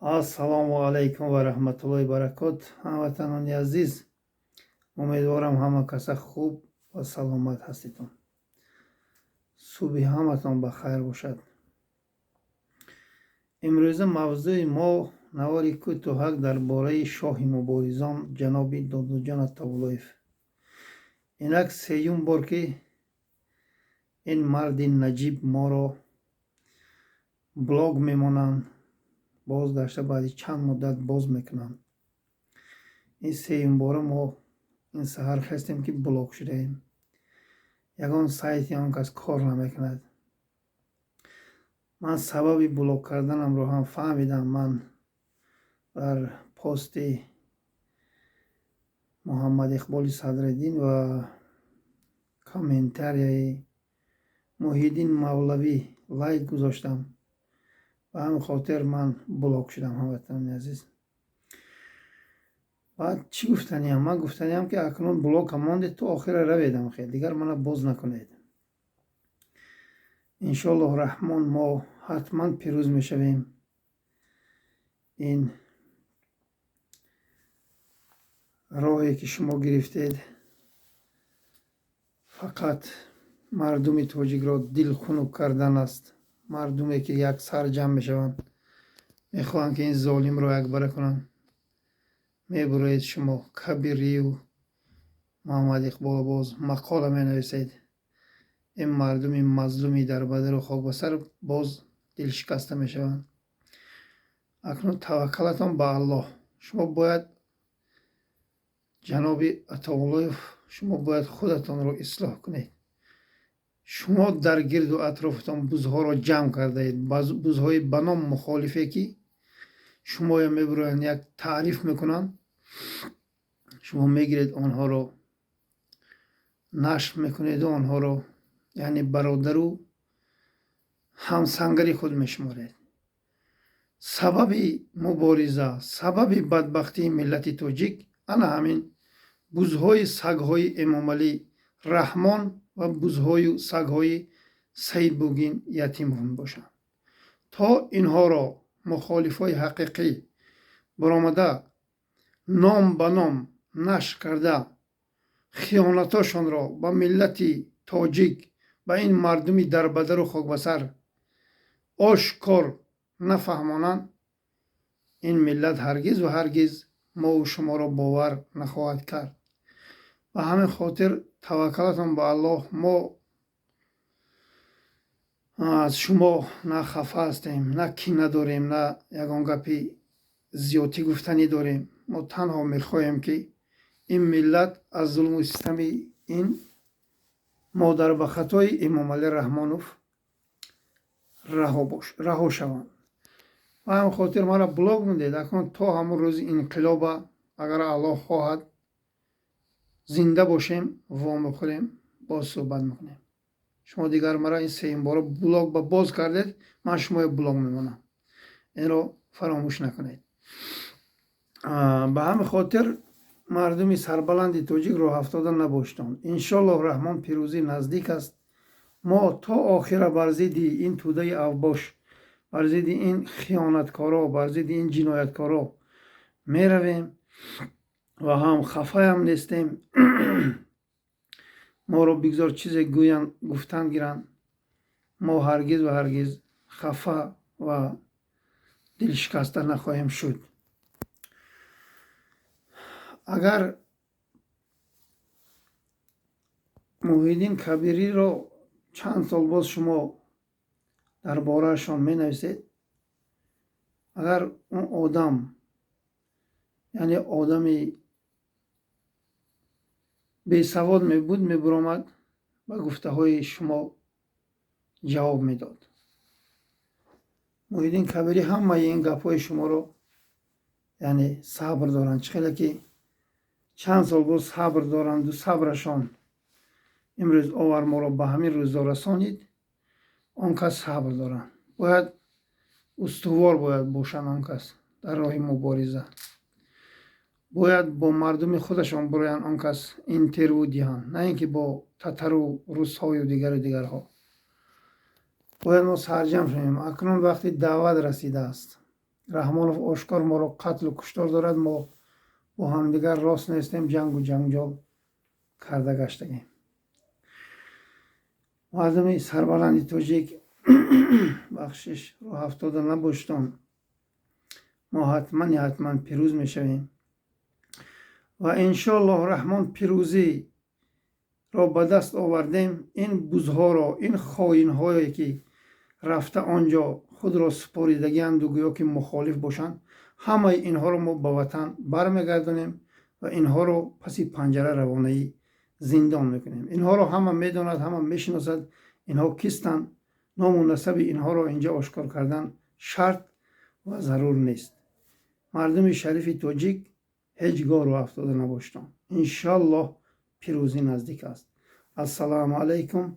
ассалому алайкум ва раҳматуллоҳи баракот. ҳамватанони азиз, умедворам ҳама каса хуб ва саломат ҳаститон. субҳи ҳаматон ба хайр бошад. имрӯза мавзӯи мо навори кӯтоҳак дар бораи шоҳи муборизон ҷаноби Додуҷон Атавуллоев. инак сеюм бор ки ин марди наҷиб моро блог мемонанд, бозгашта баъди чанд муддат боз мекунанд. ин сеюм бора мо ин саҳар хестем ки блог шудаем. ягон сайти он кас кор намекунад. ман сабаби блог карданамро ҳам фаҳмидам. ман дар пости муҳаммад иқболи Садреддин ва комментарияи Муҳиддин Мавлавӣ лайк гузоштам. ба ҳамин хотир ман блог шудам. ҳамватанони азиз, баъд чӣ гуфтаниям? Ман гуфтаниям ки акнун блогам мондед, то охира раведам, хел дигар мана боз накунед. иншоаллоҳ раҳмон мо ҳатман пирӯз мешавем. ин роҳе ки шумо гирифтед фақат мардуми тоҷикро дилхунук кардан аст. мардуме ки як сар ҷамъ мешаванд, мехоҳанд ки ин золимро якбара кунанд. мебуроед шумо Кабирию Муҳаммад Иқбол боз мақола менависед. ин мардуми мазлуми дар бадару хок ба сар боз дилшикаста мешаванд. акнун таваккалатон ба Аллоҳ. шумо бояд ҷаноби Атавуллоев, шумо бояд худатонро ислоҳ кунед. шумо дар гирду атрофатон бузҳоро ҷамъ кардаед. бузҳои ба ном мухолифе ки шумоя мебуроянд як таъриф мекунанд. шумо мегиред онҳоро нашр мекунеду онҳоро яъне бародару ҳамсангари худ мешуморед. сабаби мубориза, сабаби бадбахтии миллати тоҷик ана ҳамин бузҳои сагҳои Эмомалӣ Раҳмон ва бузҳою сагҳои Саид Бугин ятимон бошанд. то инҳоро мухолифои ҳақиқӣ баромада ном ба ном нашр карда хиёнатошонро ба миллати тоҷик, ба ин мардуми дарбадару хокбасар ошкор нафаҳмонанд, ин миллат ҳаргиз ва ҳаргиз мову шуморо бовар нахоҳад кард. ба ҳамин хотир таваккалатон ба Аллоҳ. мо аз шумо на хафа ҳастем, на кина дорем, на ягон гапи зиёдтӣ гуфтанӣ дорем. мо танҳо мехоҳем ки ин миллат аз зулму ситами ин модарбахатои Эмомалӣ Раҳмонов раҳо шаванд. ба ҳамин хотир мара блог мудед. акнун то ҳамун рӯзи инқилоба агар Аллоҳ хоҳад зинда бошем, вомехӯрем, боз суҳбат мекунем. шумо дигар мара ин сеюм бора блог ба боз кардед, ман шумоя блог мемонам. инро фаромӯш накунед. ба ҳамин хотир мардуми сарбаланди тоҷик роҳ афтода набошдон. иншоаллоҳ раҳмон пирӯзӣ наздик аст. мо то охира бар зидди ин тӯдаи авбош, бар зидди ин хиёнаткоро, бар зидди ин ҷинояткоро меравем ва ҳам хафаам нестем. моро бигзор чизе гӯянд, гуфтан гиранд. мо ҳаргиз ва ҳаргиз хафа ва дилшикаста нахоҳем шуд. агар Муҳиддин Кабириро чанд сол боз шумо дар бораашон менависед, агар он одам яъне одами бесавод мебуд, мебуромад ба гуфтаҳои шумо ҷавоб медод. Муҳиддин Кабирӣ ҳамаи ин гапҳои шуморо яъне сабр доранд. чӣ хеле ки чанд сол боз сабр доранду сабрашон имрӯз овар моро ба ҳамин рӯзо расонид, он кас сабр доранд. бояд устувор бояд бошанд. он кас дар роҳи мубориза бояд бо мардуми худашон бироянд, он кас интервю диҳанд, на ин ки бо татару русҳою дигарҳо. бояд мо сарҷам шавем. акнун вақти даъват расидааст. رحمانов آشکار ما را قتل و کشتار دارد. ما با همدیگر راست نیستیم، جنگ و جنجال کرده گشتگیم. مردم سربلند تاجیک بخشش رو 70 نباشتن. ما حتما پیروز میشویم و انشالله رحمان پیروزی را به دست آوردیم. این بزها را، این خائن هایی که رفته آنجا خود را سپاریدگی اند و گویا که مخالف باشند، همه اینها را ما به وطن برمیگردانیم و اینها را پسی پنجره روانه زندان میکنیم. اینها را همه میداند، همه میشناسد اینها کیستند. نام و نسب اینها را اینجا آشکار کردن شرط و ضرور نیست. مردم شریف تاجیک هیچگاه رو افتاده نباشتند. انشالله پیروزی نزدیک است. السلام علیکم